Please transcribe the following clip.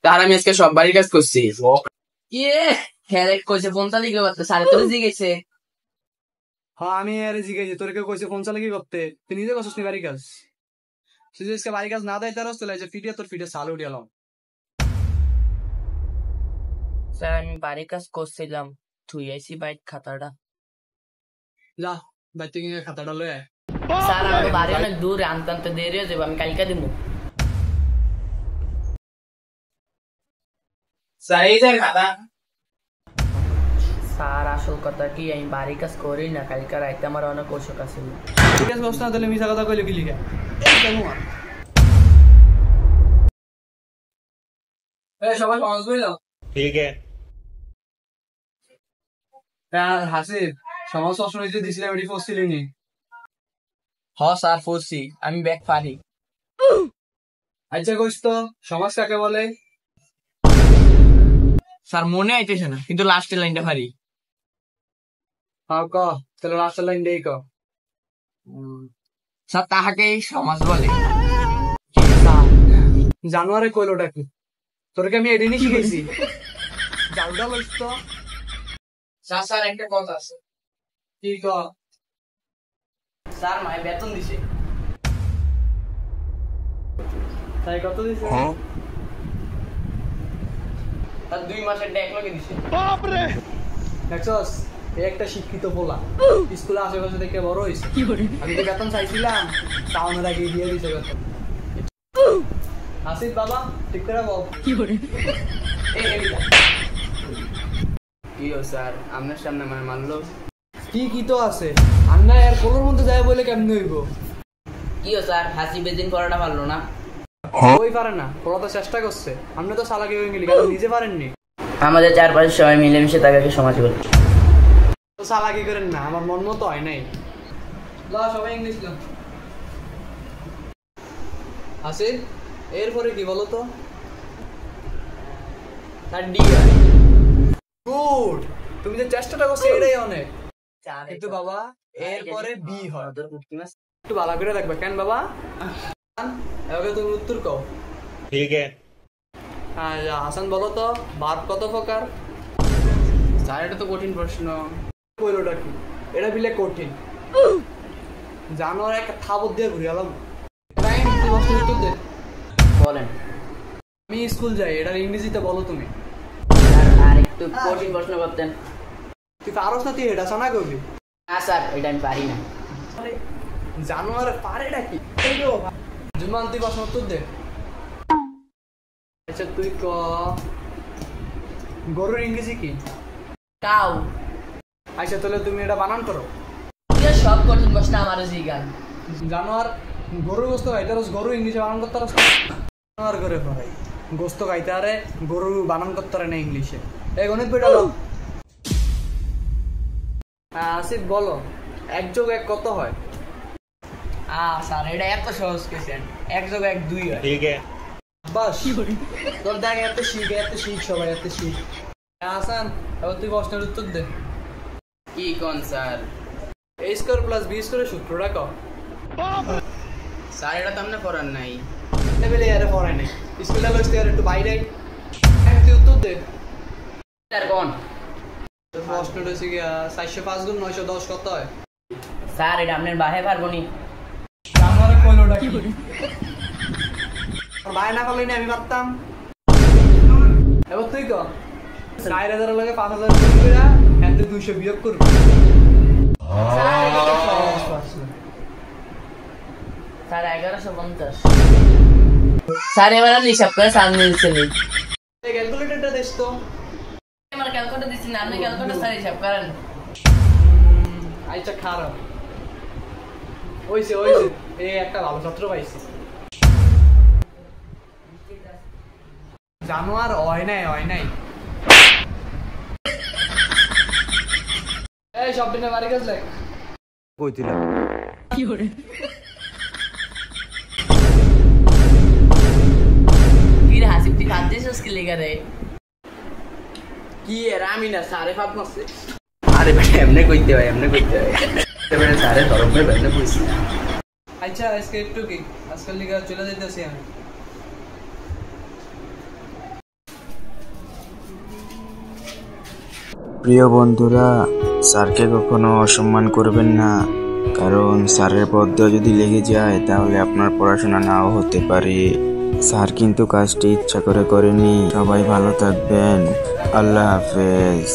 তার আমি আজকে সব বাড়ির কাজ করছি। হ্যাঁ আমি আরে জিজ্ঞাসি তোর কেউ কইছে ফোন চালা কি করতে, তুই নিজে করছিস নি বাড়ি কাজ? তুই যদি বাড়ি কাজ না দেয় তার চলে ফিটে তোর ফিটে সাল উঠিয়ালাম। স্যার আমি বাড়ির কাজ করছিলাম, থুই আইছি বাইক খাতাটা। যা বাইতে গিয়ে খাতাটা লয়ে আয়। স্যার আমার বাড়ি অনেক দূরে, আনতে আনতে দেরি হয়ে যাবে, আমি কালকে দিব। স্যার এই যে খাতা। স্যার আসল কথা কি, আমি বাড়ির কাজ করি না, কালকে রাইতে আমার অনেক অসুখ আছে। ঠিক আছে বস না তাহলে মিশা কথা কইলে কি লিখা সবাই সমাজ বইলাম। ঠিক আছে হাসিব সমাজ অসুখ দিছিলাম এটি পড়ছিলি নি? হ স্যার পড়ছি, আমি ব্যাগ পারি। আচ্ছা কইস তো সমাজ কাকে বলে? স্যার মনে আইতেছে না, কিন্তু লাস্টের লাইনটা পারি। হ্যাঁ ক তাহলে লাস্টের লাইন দেই ক। স্যার তাহাকেই সমাজ বলে। জানুয়ারে কইলোটা কি? তোরকে আমি এদিনই শিখেছি। জালুটা লইস তো। স্যার স্যার একটা কথা আছে। কি ক? স্যার মাই বেতন দিছে। তাই কত দিছে? তার 2 মাসের ডেক লগে দিছে। দেখছস এই একটা শিক্ষিত পোলা স্কুলে আশেপাশে থেকে বড় হয়েছে। আমি তো বেতন চাইছিলাম, টাউনের আগে দিয়ে দিছে বেতন। আসিফ বাবা ঠিক করে বল। কি ও স্যার আপনার সামনে মানে মানলো? কি তো আছে আন্না এর কোলোর মধ্যে যায় বলে কেমনে হইব? কি ও স্যার হাসি বেদিন করাটা পারলো না? ওই পারে না, পোলা তো চেষ্টা করছে। আপনি তো চালাকি হয়ে গেলি, কারণ নিজে পারেননি। আমাদের চারপাশের সবাই মিলেমিশে তাকে সমাজ বলে। তো চালাকি করেন না, আমার মন মতো হয় নাই। সবাই ইংলিশ লো। আসিফ এরপরে কি বলো তো? গুড, তুমি যে চেষ্টাটা করছো এটাই অনেক। কিন্তু বাবা এরপরে বি হয়, একটু ভালো করে দেখবে কেন বাবা। এবার তুমি উত্তর কও। ঠিক হাসান বলো তো ভার্ব কত প্রকার? স্যার এটা তো কঠিন প্রশ্ন। কইলোটা কি? এটা বিলে কঠিন। জানোয়ার একটা থাবত দিয়ে ঘুরে গেলাম। উত্তর দে। বলেন। আমি স্কুল যাই, এটা ইংরেজিতে বলো তুমি। আর একটু কঠিন প্রশ্ন করতেন। তুই পারস না, তুই এটা শোনা করবি না স্যার এটা আমি পারি না। জানোয়ার পারেটা কি? জুমান তুই প্রশ্ন উত্তর দে। আচ্ছা তুই ক গরুর ইংরেজি কি? কাউ। আচ্ছা তাহলে তুমি এটা বানান করো। সব কঠিন প্রশ্ন আমার জিগান। জানোয়ার গরুর গোস্ত খাইতে গরু ইংলিশে বানান করতে জানোয়ার করে ভাই গোস্ত খাইতে আরে গরু বানান করতে না ইংলিশে। এই গণিত বইটা লো। আসিফ বলো 1 + 1 কত হয়? স্যার এটা এত সহজ কোশ্চেন, 1 + 1 2 হয়। ঠিক বাস তোর দেখ এত শিখ সবাই এত শিখ। হাসান এবার তুই প্রশ্নের উত্তর দে। কি কোন স্যার? a² + b² সূত্রটা ক। স্যার এটা তো আপনি পড়ার নাই। লেভেলে আরে পড়াই নাই, স্কুলে লইতে আর একটু বাইরে। তুই উত্তর দে স্যার কোন? তোর প্রশ্নটা হচ্ছে কি 405 × 910 কত হয়? স্যার এটা আপনার বাহে পারবো নি। জানোয়ারে কইলোটা কি? ভাই না করলে আমি পারতাম। এবার তুই ক 4000 এর লগে 5000 যোগ কইরা এতে 200 বিয়োগ করবি। স্যার 1150। স্যার এবার হিসাব করে স্যার নিয়েছিলেন। ক্যালকুলেটরটা দেখ তো। আমার ক্যালকুলেটর আসছি না, আপনি ক্যালকুলেটর স্যার হিসাব করেন। আচ্ছা খারাপ হইছে এই একটা ভালো ছাত্র পাইছি। জানোয়ার হয় নাই এই সব দিনে বাড়ি গেছ লাগ কইছিলাম কি করে কি রে হাসিব, তুই খাদ্য শেষ কি লেগে রে? কি এর আমি না সাড়ে ফাত মাসে। আরে ভাই এমনি কইতে হয় এবারে সারে তরফে বেঁধে কইছি। আচ্ছা আজকে একটু কি আজকাল লিগা চলে যাইতেছি আমি। প্রিয় বন্ধুরা, স্যারকে কখনো অসম্মান করবেন না, কারণ স্যারের পদে যদি লেগে যায় তাহলে আপনার পড়াশোনা নাও হতে পারে। স্যার কিন্তু কাজটি ইচ্ছা করে করেনি। সবাই ভালো থাকবেন, আল্লাহ হাফেজ।